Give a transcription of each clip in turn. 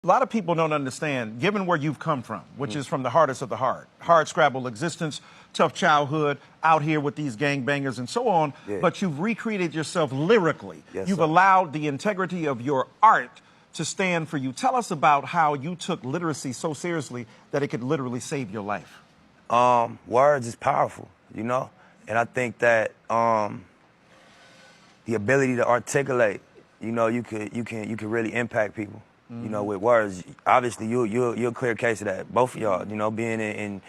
a lot of people don't understand, given where you've come from, which is from the hardest of the hard scrabble existence, tough childhood, out here with these gangbangers and so on, but you've recreated yourself lyrically. You've allowed the integrity of your art to stand for you. Tell us about how you took literacy so seriously that it could literally save your life. Words is powerful, you know? And I think that the ability to articulate, you know, you could really impact people. You know, with words. Obviously, you're a clear case of that. Both of y'all, you know, being in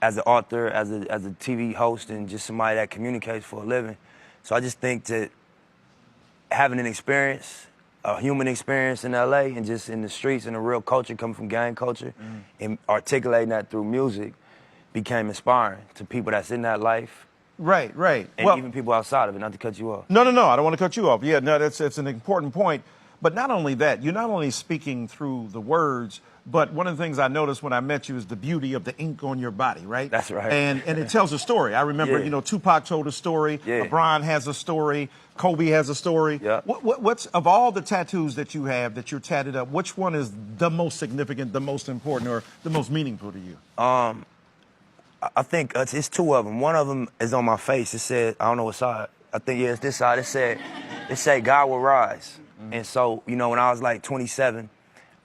as an author, as a TV host, and just somebody that communicates for a living. So I just think that having an experience, a human experience in LA, and just in the streets and the real culture, coming from gang culture, and articulating that through music, became inspiring to people that's in that life. Right. And even people outside of it. Not to cut you off. No. I don't want to cut you off. Yeah, no, it's an important point. But not only that, you're not only speaking through the words, but one of the things I noticed when I met you is the beauty of the ink on your body, right? That's right. And it tells a story. I remember, you know, Tupac told a story, LeBron has a story, Kobe has a story. What's of all the tattoos that you have, that you're tatted up, which one is the most significant, the most important, or the most meaningful to you? I think it's two of them. One of them is on my face. It said, I don't know what side. I think, it's this side. It said, God will rise. And so, you know, when I was like 27,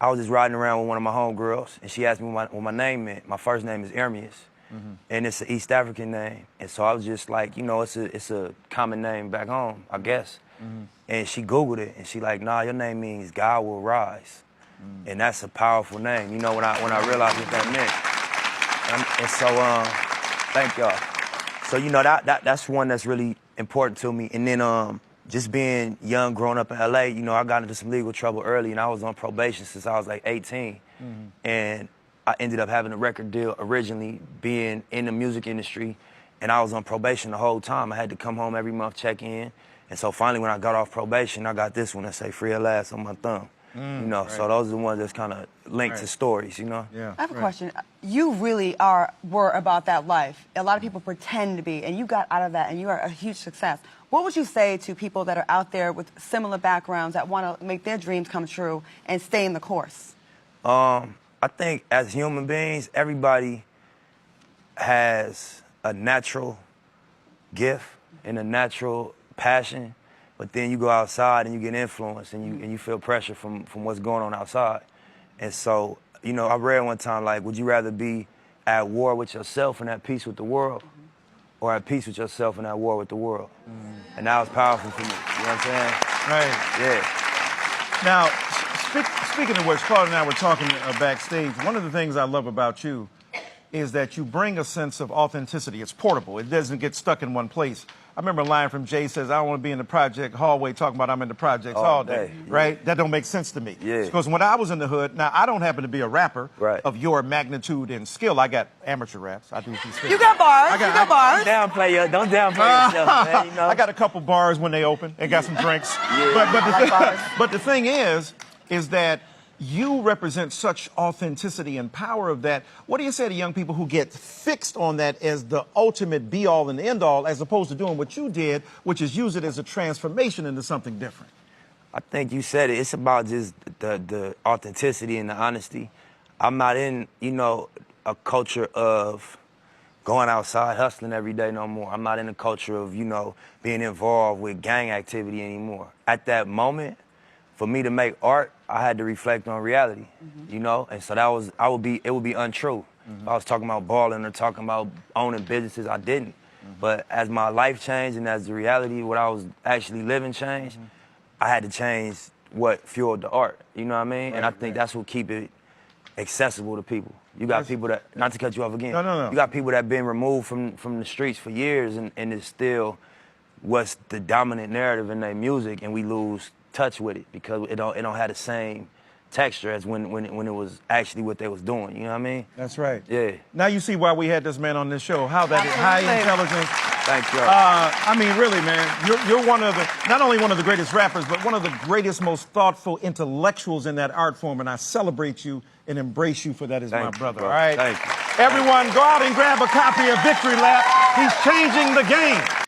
I was just riding around with one of my homegirls, and she asked me what my name meant. My first name is Ermias, and it's an East African name. And so I was just like, you know, it's a common name back home, I guess. And she Googled it, and she like, nah, your name means God will rise. And that's a powerful name, you know, when I realized what that meant. And so, thank y'all. So, you know, that's one that's really important to me. And then, just being young, growing up in LA, you know, I got into some legal trouble early, and I was on probation since I was like 18. And I ended up having a record deal originally, being in the music industry, and I was on probation the whole time. I had to come home every month, check in. And so finally, when I got off probation, I got this one that say free at last on my thumb. You know, so those are the ones that's kind of linked to stories, you know? I have a question. You really were about that life. A lot of people pretend to be, and you got out of that, and you are a huge success. What would you say to people that are out there with similar backgrounds that want to make their dreams come true and stay in the course? I think as human beings, everybody has a natural gift and a natural passion. But then you go outside and you get influenced, and you feel pressure from what's going on outside. And so, you know, I read one time, like, would you rather be at war with yourself and at peace with the world, or at peace with yourself and at war with the world? And that was powerful for me, you know what I'm saying? Right. Now, speaking of which, Claude and I were talking backstage. One of the things I love about you is that you bring a sense of authenticity. It's portable. It doesn't get stuck in one place. I remember a line from Jay says, I don't want to be in the project hallway talking about I'm in the projects all day, right? That don't make sense to me. Because when I was in the hood, now I don't happen to be a rapper of your magnitude and skill. I got amateur raps. I do these things. You got bars. You got bars. Don't downplay yourself, man, you know? I got a couple bars when they open and got some drinks. But the thing is that you represent such authenticity and power of that. What do you say to young people who get fixed on that as the ultimate be-all and end-all, as opposed to doing what you did, which is use it as a transformation into something different? I think you said it. It's about just the authenticity and the honesty. I'm not in, you know, a culture of going outside hustling every day no more. I'm not in a culture of, you know, being involved with gang activity anymore. At that moment, for me to make art, I had to reflect on reality, you know? And so it would be untrue. If I was talking about balling or talking about owning businesses, I didn't. But as my life changed and as the reality, what I was actually living changed, I had to change what fueled the art, you know what I mean? And I think that's what keep it accessible to people. You got people that, not to cut you off again, you got people that have been removed from the streets for years, and it's still what's the dominant narrative in their music, and we lose touch with it because it don't have the same texture as when it was actually what they was doing. You know what I mean? That's right. Yeah. Now you see why we had this man on this show. How that high intelligence. Thank you. I mean, really, man, you're one of the, not only one of the greatest rappers, but one of the greatest, most thoughtful intellectuals in that art form, and I celebrate you and embrace you for that as my brother. All right? Thank you. Everyone, go out and grab a copy of Victory Lap. He's changing the game.